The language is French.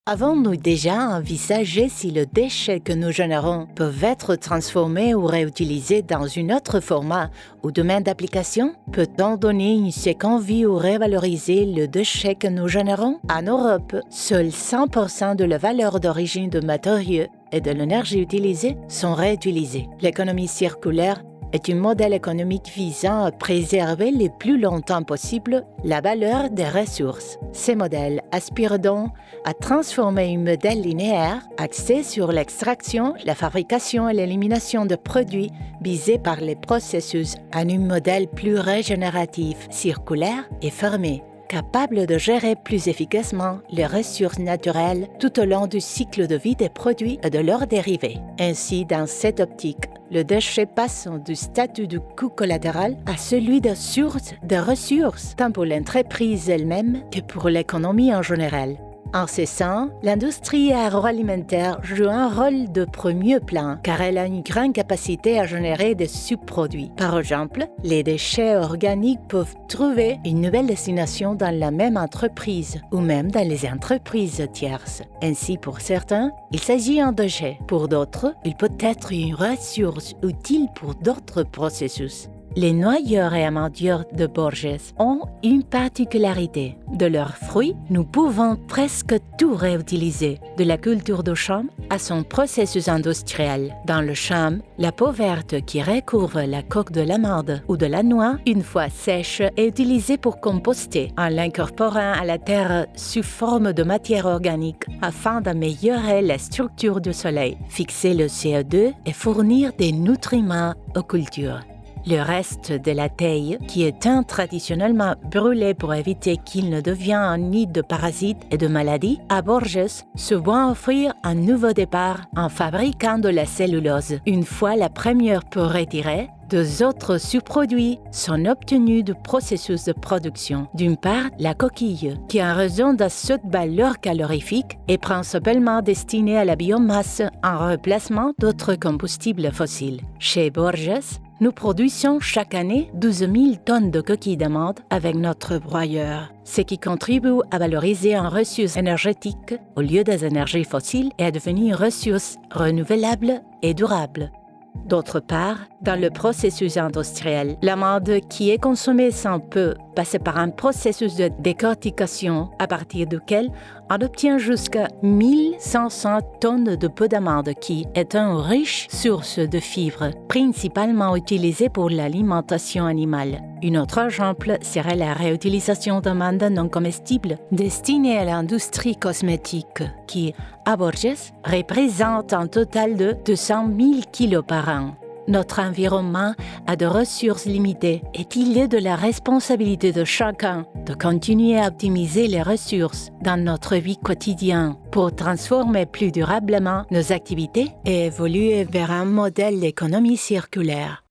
Avons-nous déjà envisagé si le déchet que nous générons peut être transformé ou réutilisé dans un autre format ou domaine d'application? Peut-on donner une seconde vie ou revaloriser le déchet que nous générons? En Europe, seuls 100% de la valeur d'origine de matériaux et de l'énergie utilisée sont réutilisés. L'économie circulaire est un modèle économique visant à préserver le plus longtemps possible la valeur des ressources. Ces modèles aspirent donc à transformer un modèle linéaire axé sur l'extraction, la fabrication et l'élimination de produits visés par les processus en un modèle plus régénératif, circulaire et fermé, capable de gérer plus efficacement les ressources naturelles tout au long du cycle de vie des produits et de leurs dérivés. Ainsi, dans cette optique, le déchet passe du statut de coût collatéral à celui de source de ressources, tant pour l'entreprise elle-même que pour l'économie en général. En ce sens, l'industrie agroalimentaire joue un rôle de premier plan car elle a une grande capacité à générer des sous-produits. Par exemple, les déchets organiques peuvent trouver une nouvelle destination dans la même entreprise ou même dans les entreprises tierces. Ainsi, pour certains, il s'agit d'un déchet. Pour d'autres, il peut être une ressource utile pour d'autres processus. Les noyaux et amandiers de Borges ont une particularité. De leurs fruits, nous pouvons presque tout réutiliser, de la culture de chambre à son processus industriel. Dans le chambre, la peau verte qui recouvre la coque de l'amande ou de la noix, une fois sèche, est utilisée pour composter en l'incorporant à la terre sous forme de matière organique afin d'améliorer la structure du soleil, fixer le CO2 et fournir des nutriments aux cultures. Le reste de la taille, qui est traditionnellement brûlé pour éviter qu'il ne devienne un nid de parasites et de maladies, à Borges se voit offrir un nouveau départ en fabriquant de la cellulose. Une fois la première peau retirée, deux autres sous-produits sont obtenus du processus de production. D'une part, la coquille, qui en raison de cette valeur calorifique est principalement destinée à la biomasse en remplacement d'autres combustibles fossiles. Chez Borges, nous produisons chaque année 12 000 tonnes de coquilles d'amande avec notre broyeur, ce qui contribue à valoriser une ressource énergétique au lieu des énergies fossiles et à devenir une ressource renouvelable et durable. D'autre part, dans le processus industriel, l'amande qui est consommée sans peu passe par un processus de décortication à partir duquel on obtient jusqu'à 1500 tonnes de peau d'amande qui est une riche source de fibres, principalement utilisée pour l'alimentation animale. Un autre exemple serait la réutilisation d'amandes non comestibles destinées à l'industrie cosmétique qui, à Borges, représente un total de 200 000 kilos par an. Notre environnement a de ressources limitées et il est de la responsabilité de chacun de continuer à optimiser les ressources dans notre vie quotidienne pour transformer plus durablement nos activités et évoluer vers un modèle d'économie circulaire.